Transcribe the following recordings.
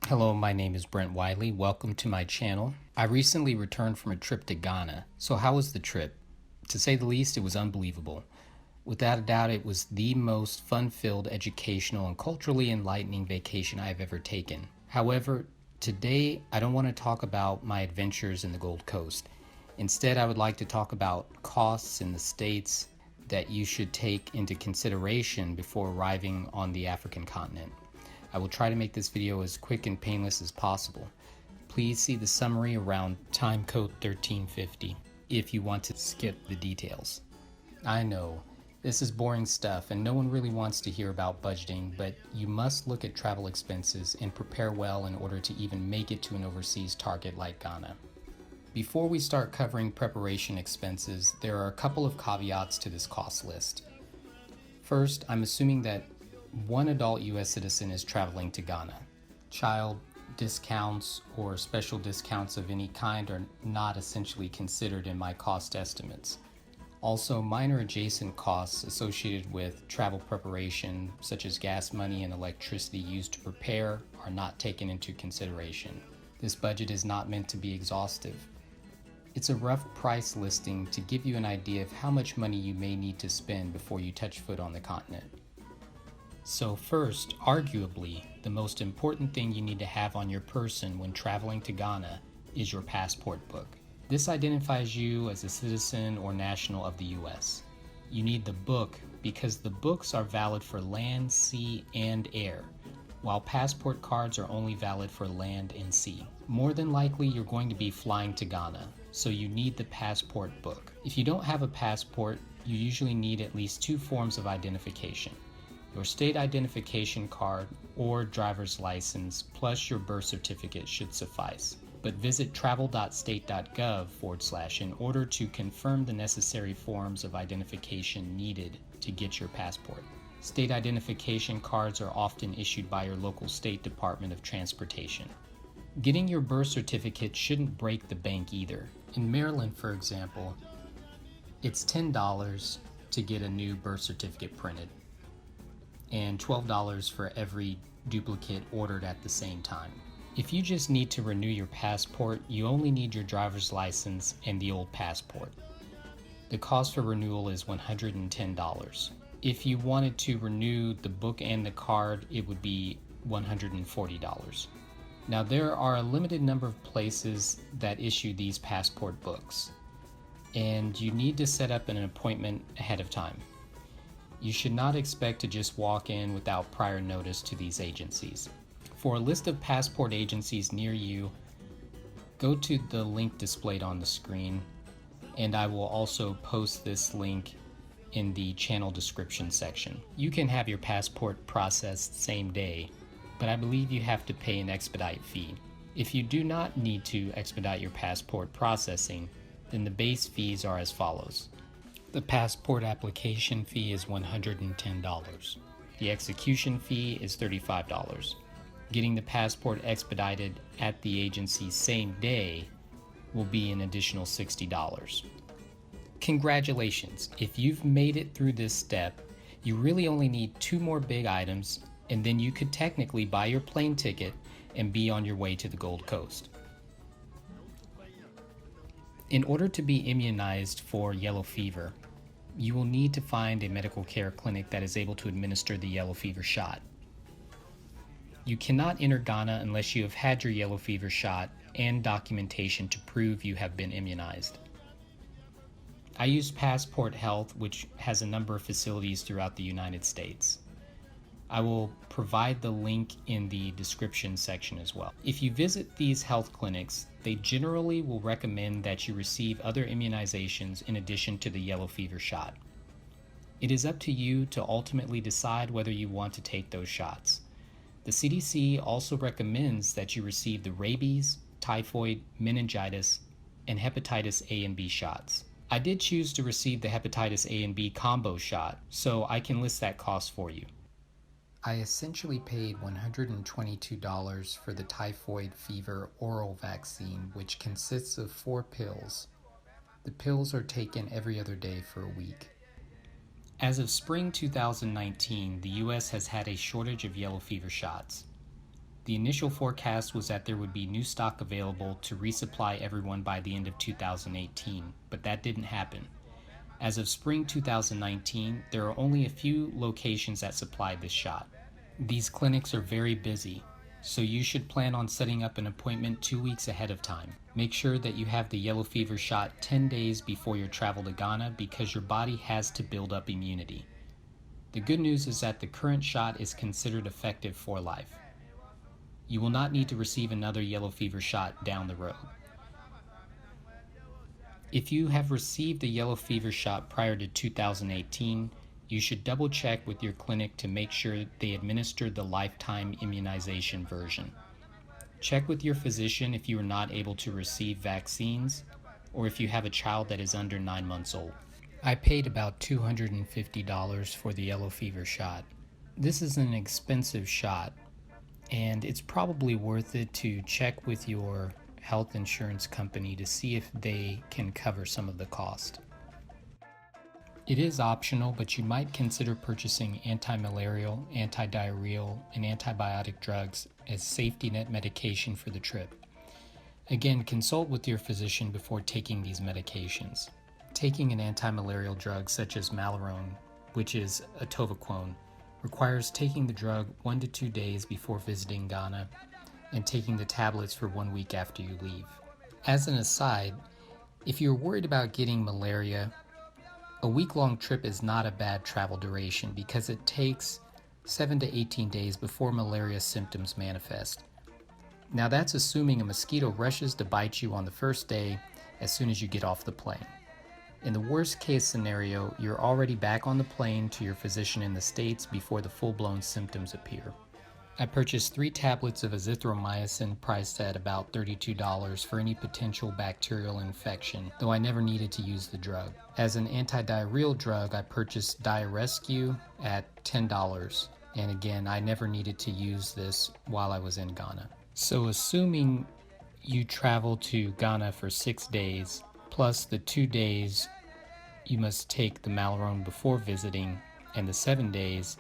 Hello, my name is Brent Wiley. Welcome to my channel. I recently returned from a trip to Ghana. So how was the trip? To say the least, it was unbelievable. Without a doubt, it was the most fun-filled, educational, and culturally enlightening vacation I have ever taken. However, today I don't want to talk about my adventures in the Gold Coast. Instead, I would like to talk about costs in the States that you should take into consideration before arriving on the African continent. I will try to make this video as quick and painless as possible. Please see the summary around time code 1350 if you want to skip the details. I know, this is boring stuff and no one really wants to hear about budgeting, but you must look at travel expenses and prepare well in order to even make it to an overseas target like Ghana. Before we start covering preparation expenses, there are a couple of caveats to this cost list. First, I'm assuming that one adult U.S. citizen is traveling to Ghana. Child discounts or special discounts of any kind are not essentially considered in my cost estimates. Also, minor adjacent costs associated with travel preparation, such as gas money and electricity used to prepare, are not taken into consideration. This budget is not meant to be exhaustive. It's a rough price listing to give you an idea of how much money you may need to spend before you touch foot on the continent. So first, arguably, the most important thing you need to have on your person when traveling to Ghana is your passport book. This identifies you as a citizen or national of the US. You need the book because the books are valid for land, sea, and air, while passport cards are only valid for land and sea. More than likely, you're going to be flying to Ghana, so you need the passport book. If you don't have a passport, you usually need at least two forms of identification: your state identification card or driver's license plus your birth certificate should suffice. But visit travel.state.gov/ in order to confirm the necessary forms of identification needed to get your passport. State identification cards are often issued by your local state Department of Transportation. Getting your birth certificate shouldn't break the bank either. In Maryland, for example, it's $10 to get a new birth certificate printed, and $12 for every duplicate ordered at the same time. If you just need to renew your passport, you only need your driver's license and the old passport. The cost for renewal is $110. If you wanted to renew the book and the card, it would be $140. Now, there are a limited number of places that issue these passport books, and you need to set up an appointment ahead of time. You should not expect to just walk in without prior notice to these agencies. For a list of passport agencies near you, go to the link displayed on the screen, and I will also post this link in the channel description section. You can have your passport processed same day, but I believe you have to pay an expedite fee. If you do not need to expedite your passport processing, then the base fees are as follows. The passport application fee is $110. The execution fee is $35. Getting the passport expedited at the agency same day will be an additional $60. Congratulations! If you've made it through this step, you really only need two more big items, and then you could technically buy your plane ticket and be on your way to the Gold Coast. In order to be immunized for yellow fever, you will need to find a medical care clinic that is able to administer the yellow fever shot. You cannot enter Ghana unless you have had your yellow fever shot and documentation to prove you have been immunized. I used Passport Health, which has a number of facilities throughout the United States. I will provide the link in the description section as well. If you visit these health clinics, they generally will recommend that you receive other immunizations in addition to the yellow fever shot. It is up to you to ultimately decide whether you want to take those shots. The CDC also recommends that you receive the rabies, typhoid, meningitis, and hepatitis A and B shots. I did choose to receive the hepatitis A and B combo shot, so I can list that cost for you. I essentially paid $122 for the typhoid fever oral vaccine, which consists of 4 pills. The pills are taken every other day for a week. As of spring 2019, the U.S. has had a shortage of yellow fever shots. The initial forecast was that there would be new stock available to resupply everyone by the end of 2018, but that didn't happen. As of spring 2019, there are only a few locations that supply this shot. These clinics are very busy, so you should plan on setting up an appointment 2 weeks ahead of time. Make sure that you have the yellow fever shot 10 days before your travel to Ghana because your body has to build up immunity. The good news is that the current shot is considered effective for life. You will not need to receive another yellow fever shot down the road. If you have received a yellow fever shot prior to 2018, you should double check with your clinic to make sure they administered the lifetime immunization version. Check with your physician if you are not able to receive vaccines or if you have a child that is under 9 months old. I paid about $250 for the yellow fever shot. This is an expensive shot, and it's probably worth it to check with your health insurance company to see if they can cover some of the cost. It is optional, but you might consider purchasing anti-malarial, anti-diarrheal, and antibiotic drugs as safety net medication for the trip. Again, consult with your physician before taking these medications. Taking an anti-malarial drug such as Malarone, which is atovaquone, requires taking the drug 1 to 2 days before visiting Ghana and taking the tablets for 1 week after you leave. As an aside, if you're worried about getting malaria, a week-long trip is not a bad travel duration because it takes 7 to 18 days before malaria symptoms manifest. Now that's assuming a mosquito rushes to bite you on the first day as soon as you get off the plane. In the worst case scenario, you're already back on the plane to your physician in the States before the full-blown symptoms appear. I purchased 3 tablets of azithromycin priced at about $32 for any potential bacterial infection, though I never needed to use the drug. As an antidiarrheal drug, I purchased Diarescue at $10, and again, I never needed to use this while I was in Ghana. So assuming you travel to Ghana for 6 days, plus the 2 days you must take the Malarone before visiting, and the 7 days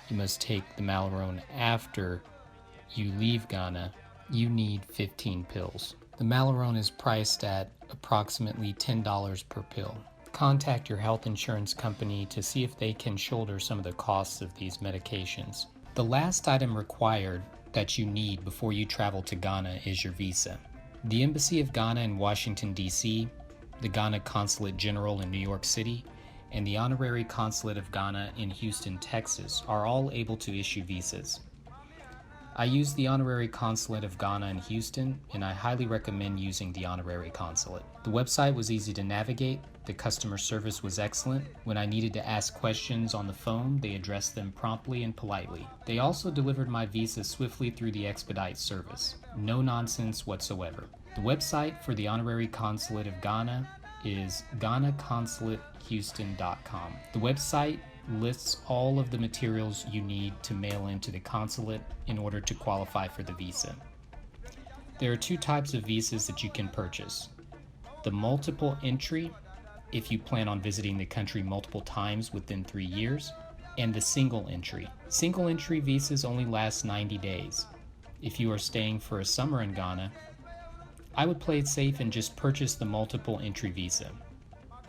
you must take the Malarone after you leave Ghana, you need 15 pills. The Malarone is priced at approximately $10 per pill. Contact your health insurance company to see if they can shoulder some of the costs of these medications. The last item required that you need before you travel to Ghana is your visa. The Embassy of Ghana in Washington, D.C., the Ghana Consulate General in New York City, and the Honorary Consulate of Ghana in Houston, Texas, are all able to issue visas. I use the Honorary Consulate of Ghana in Houston, and I highly recommend using the Honorary Consulate. The website was easy to navigate, the customer service was excellent. When I needed to ask questions on the phone, they addressed them promptly and politely. They also delivered my visa swiftly through the expedite service. No nonsense whatsoever. The website for the Honorary Consulate of Ghana is GhanaConsulateHouston.com. The website lists all of the materials you need to mail into the consulate in order to qualify for the visa. There are 2 types of visas that you can purchase. The multiple entry, if you plan on visiting the country multiple times within 3 years, and the single entry. Single entry visas only last 90 days. If you are staying for a summer in Ghana, I would play it safe and just purchase the multiple entry visa.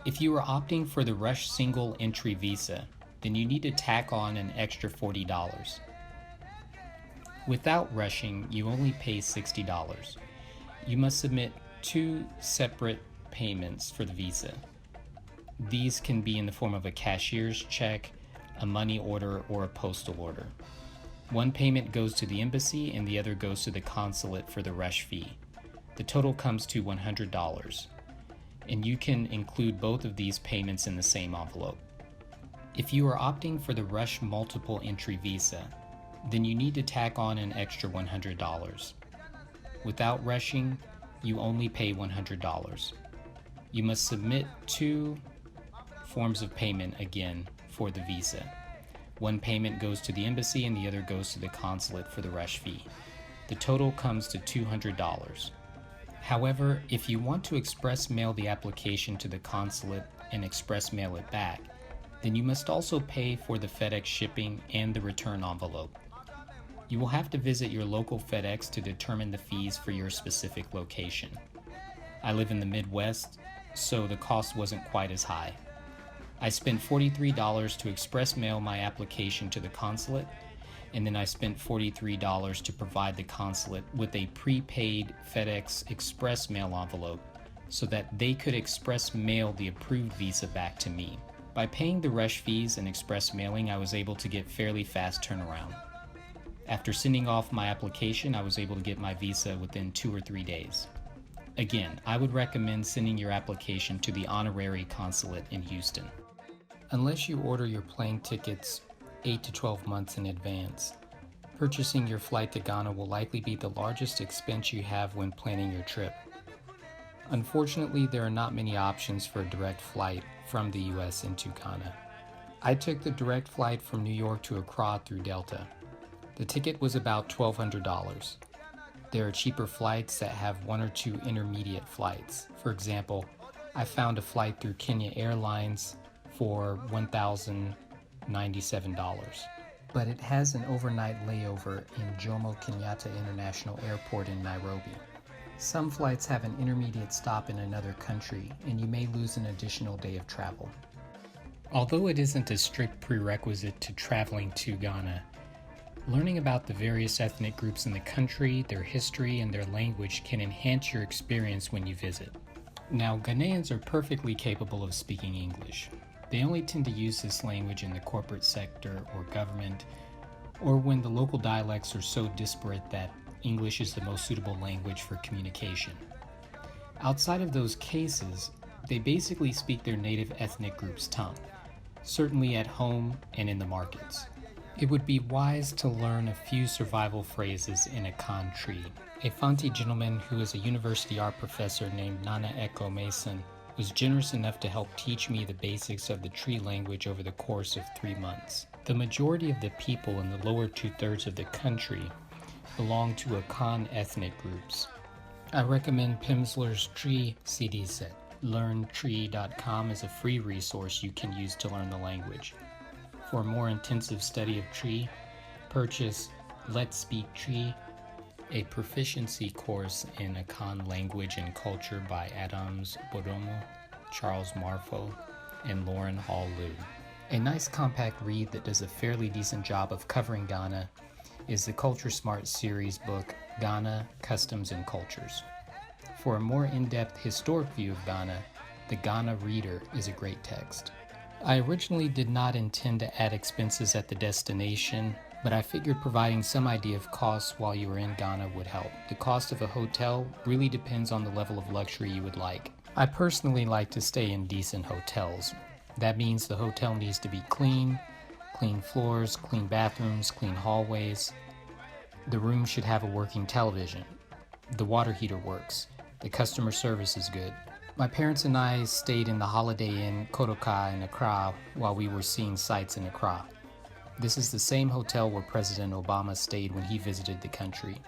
If you are opting for the Rush single entry visa, then you need to tack on an extra $40. Without rushing, you only pay $60. You must submit 2 separate payments for the visa. These can be in the form of a cashier's check, a money order, or a postal order. One payment goes to the embassy and the other goes to the consulate for the rush fee. The total comes to $100, and you can include both of these payments in the same envelope. If you are opting for the Rush multiple entry visa, then you need to tack on an extra $100. Without rushing, you only pay $100. You must submit 2 forms of payment again for the visa. One payment goes to the embassy and the other goes to the consulate for the rush fee. The total comes to $200. However, if you want to express mail the application to the consulate and express mail it back, then you must also pay for the FedEx shipping and the return envelope. You will have to visit your local FedEx to determine the fees for your specific location. I live in the Midwest, so the cost wasn't quite as high. I spent $43 to express mail my application to the consulate, and then I spent $43 to provide the consulate with a prepaid FedEx express mail envelope so that they could express mail the approved visa back to me. By paying the rush fees and express mailing, I was able to get fairly fast turnaround. After sending off my application, I was able to get my visa within 2 or 3 days. Again, I would recommend sending your application to the honorary consulate in Houston. Unless you order your plane tickets 8 to 12 months in advance, purchasing your flight to Ghana will likely be the largest expense you have when planning your trip. Unfortunately, there are not many options for a direct flight from the US into Ghana. I took the direct flight from New York to Accra through Delta. The ticket was about $1,200. There are cheaper flights that have 1 or 2 intermediate flights. For example, I found a flight through Kenya Airlines for $1,097, but it has an overnight layover in Jomo Kenyatta International Airport in Nairobi. Some flights have an intermediate stop in another country, and you may lose an additional day of travel. Although it isn't a strict prerequisite to traveling to Ghana, learning about the various ethnic groups in the country, their history, and their language can enhance your experience when you visit. Now, Ghanaians are perfectly capable of speaking English. They only tend to use this language in the corporate sector or government, or when the local dialects are so disparate that English is the most suitable language for communication. Outside of those cases, they basically speak their native ethnic group's tongue, certainly at home and in the markets. It would be wise to learn a few survival phrases in Akan tree. A Fanti gentleman who is a university art professor named Nana Echo Mason was generous enough to help teach me the basics of the tree language over the course of 3 months. The majority of the people in the lower 2/3 of the country belong to Akan ethnic groups. I recommend Pimsleur's Tree CD set. LearnTree.com is a free resource you can use to learn the language. For a more intensive study of Tree, purchase Let's Speak Tree, a proficiency course in Akan language and culture by Adams Bodomo, Charles Marfo, and Lauren Hall Liu. A nice compact read that does a fairly decent job of covering Ghana is the Culture Smart series book, Ghana, Customs and Cultures. For a more in-depth historic view of Ghana, the Ghana Reader is a great text. I originally did not intend to add expenses at the destination, but I figured providing some idea of costs while you were in Ghana would help. The cost of a hotel really depends on the level of luxury you would like. I personally like to stay in decent hotels. That means the hotel needs to be clean floors, clean bathrooms, clean hallways. The room should have a working television. The water heater works. The customer service is good. My parents and I stayed in the Holiday Inn Kotoka in Accra while we were seeing sights in Accra. This is the same hotel where President Obama stayed when he visited the country.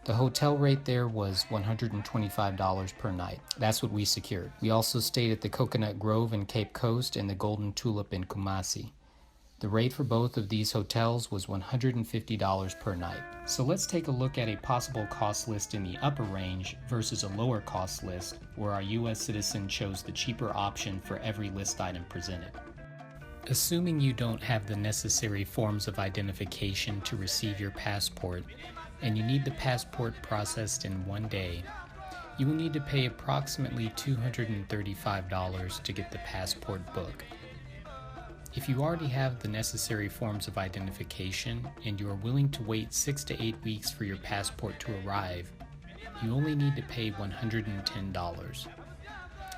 The hotel rate there was $125 per night. That's what we secured. We also stayed at the Coconut Grove in Cape Coast and the Golden Tulip in Kumasi. The rate for both of these hotels was $150 per night. So let's take a look at a possible cost list in the upper range versus a lower cost list where our US citizen chose the cheaper option for every list item presented. Assuming you don't have the necessary forms of identification to receive your passport, and you need the passport processed in 1 day, you will need to pay approximately $235 to get the passport book. If you already have the necessary forms of identification and you are willing to wait 6 to 8 weeks for your passport to arrive, you only need to pay $110.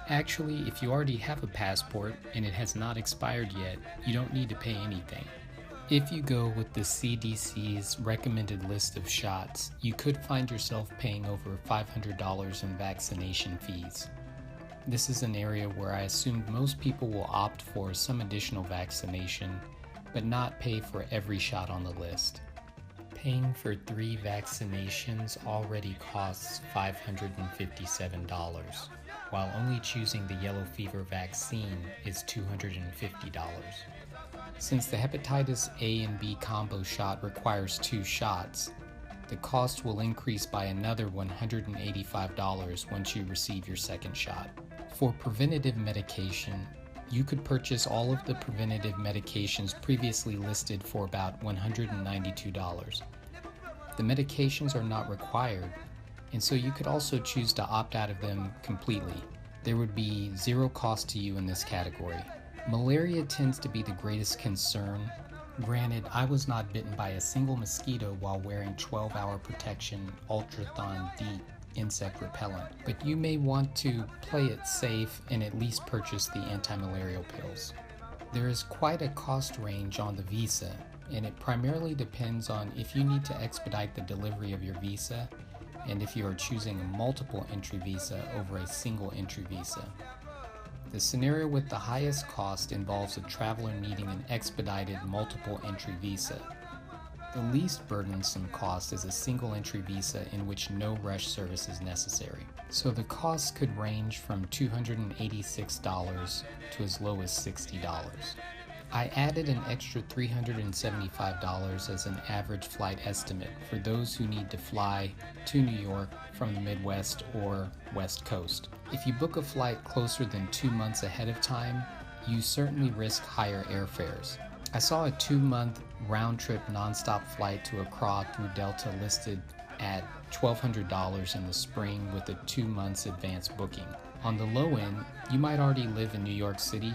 Actually, if you already have a passport and it has not expired yet, you don't need to pay anything. If you go with the CDC's recommended list of shots, you could find yourself paying over $500 in vaccination fees. This is an area where I assumed most people will opt for some additional vaccination, but not pay for every shot on the list. Paying for 3 vaccinations already costs $557, while only choosing the yellow fever vaccine is $250. Since the hepatitis A and B combo shot requires 2 shots, the cost will increase by another $185 once you receive your second shot. For preventative medication, you could purchase all of the preventative medications previously listed for about $192. The medications are not required, and so you could also choose to opt out of them completely. There would be zero cost to you in this category. Malaria tends to be the greatest concern. Granted, I was not bitten by a single mosquito while wearing 12-hour protection Ultrathon Deep insect repellent, but you may want to play it safe and at least purchase the anti-malarial pills. There is quite a cost range on the visa, and it primarily depends on if you need to expedite the delivery of your visa and if you are choosing a multiple entry visa over a single entry visa. The scenario with the highest cost involves a traveler needing an expedited multiple entry visa. The least burdensome cost is a single entry visa in which no rush service is necessary. So the cost could range from $286 to as low as $60. I added an extra $375 as an average flight estimate for those who need to fly to New York from the Midwest or West Coast. If you book a flight closer than 2 months ahead of time, you certainly risk higher airfares. I saw a 2-month round-trip nonstop flight to Accra through Delta listed at $1,200 in the spring with a 2 months advance booking. On the low end, you might already live in New York City,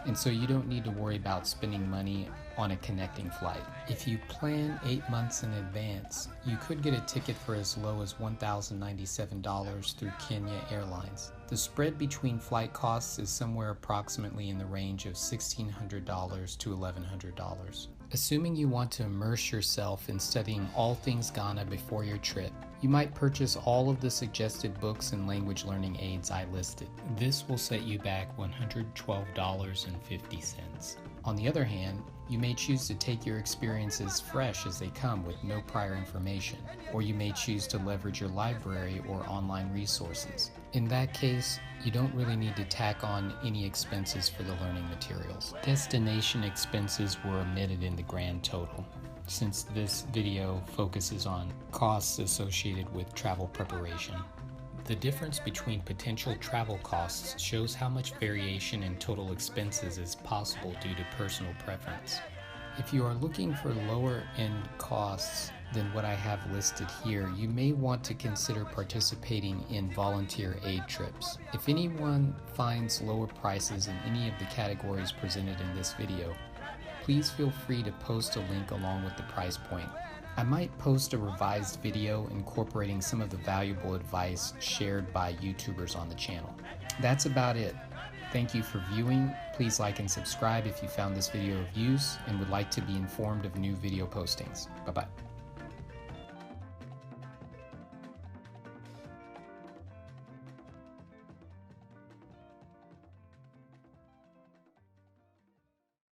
and so you don't need to worry about spending money on a connecting flight. If you plan 8 months in advance, you could get a ticket for as low as $1,097 through Kenya Airlines. The spread between flight costs is somewhere approximately in the range of $1,600 to $1,100. Assuming you want to immerse yourself in studying all things Ghana before your trip, you might purchase all of the suggested books and language learning aids I listed. This will set you back $112.50. On the other hand, you may choose to take your experiences fresh as they come with no prior information, or you may choose to leverage your library or online resources. In that case, you don't really need to tack on any expenses for the learning materials. Destination expenses were omitted in the grand total, since this video focuses on costs associated with travel preparation. The difference between potential travel costs shows how much variation in total expenses is possible due to personal preference. If you are looking for lower end costs than what I have listed here, you may want to consider participating in volunteer aid trips. If anyone finds lower prices in any of the categories presented in this video, please feel free to post a link along with the price point. I might post a revised video incorporating some of the valuable advice shared by YouTubers on the channel. That's about it. Thank you for viewing. Please like and subscribe if you found this video of use and would like to be informed of new video postings. Bye-bye.